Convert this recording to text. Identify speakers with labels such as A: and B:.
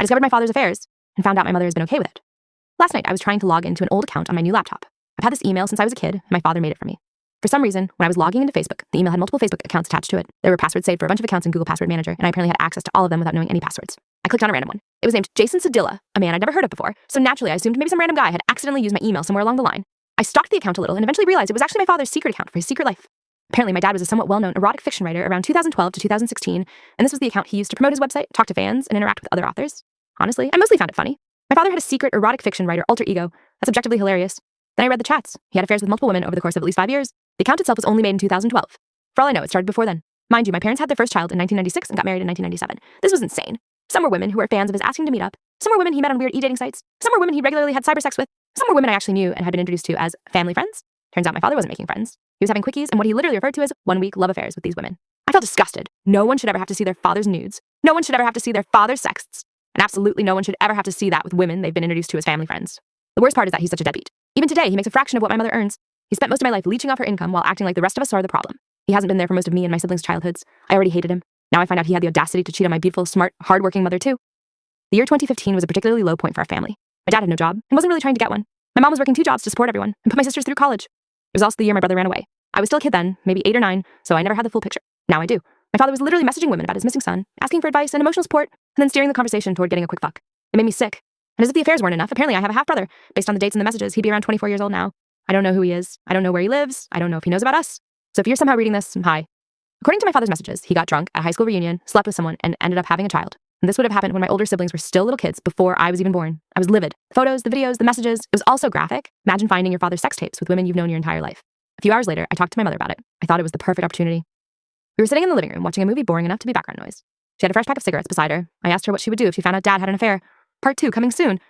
A: discovered my father's affairs and found out my mother has been okay with it. Last night, I was trying to log into an old account on my new laptop. I've had this email since I was a kid, and my father made it for me. For some reason, when I was logging into Facebook, the email had multiple Facebook accounts attached to it. There were passwords saved for a bunch of accounts in Google Password Manager, and I apparently had access to all of them without knowing any passwords. I clicked on a random one. It was named Jason Sedilla, a man I'd never heard of before, so naturally I assumed maybe some random guy had accidentally used my email somewhere along the line. I stalked the account a little and eventually realized it was actually my father's secret account for his secret life. Apparently, my dad was a somewhat well-known erotic fiction writer around 2012 to 2016, and this was the account he used to promote his website, talk to fans, and interact with other authors. Honestly, I mostly found it funny. My father had a secret erotic fiction writer alter ego. That's objectively hilarious. Then I read the chats. He had affairs with multiple women over the course of at least 5 years. The account itself was only made in 2012. For all I know, it started before then. Mind you, my parents had their first child in 1996 and got married in 1997. This was insane. Some were women who were fans of his asking to meet up. Some were women he met on weird e-dating sites. Some were women he regularly had cyber sex with. Some were women I actually knew and had been introduced to as family friends. Turns out my father wasn't making friends. He was having quickies and what he literally referred to as one-week love affairs with these women. I felt disgusted. No one should ever have to see their father's nudes. No one should ever have to see their father's sexts. And absolutely no one should ever have to see that with women they've been introduced to as family friends. The worst part is that he's such a deadbeat. Even today, he makes a fraction of what my mother earns. He spent most of my life leeching off her income while acting like the rest of us are the problem. He hasn't been there for most of me and my siblings' childhoods. I already hated him. Now I find out he had the audacity to cheat on my beautiful, smart, hardworking mother too. The year 2015 was a particularly low point for our family. My dad had no job and wasn't really trying to get one. My mom was working 2 jobs to support everyone and put my sisters through college. It was also the year my brother ran away. I was still a kid then, maybe 8 or 9, so I never had the full picture. Now I do. My father was literally messaging women about his missing son, asking for advice and emotional support, and then steering the conversation toward getting a quick fuck. It made me sick. And as if the affairs weren't enough, apparently I have a half-brother. Based on the dates in the messages, he'd be around 24 years old now. I don't know who he is. I don't know where he lives. I don't know if he knows about us. So if you're somehow reading this, hi. According to my father's messages, he got drunk at a high school reunion, slept with someone, and ended up having a child. And this would have happened when my older siblings were still little kids before I was even born. I was livid. The photos, the videos, the messages. It was all so graphic. Imagine finding your father's sex tapes with women you've known your entire life. A few hours later, I talked to my mother about it. I thought it was the perfect opportunity. We were sitting in the living room watching a movie boring enough to be background noise. She had a fresh pack of cigarettes beside her. I asked her what she would do if she found out Dad had an affair. Part 2 coming soon.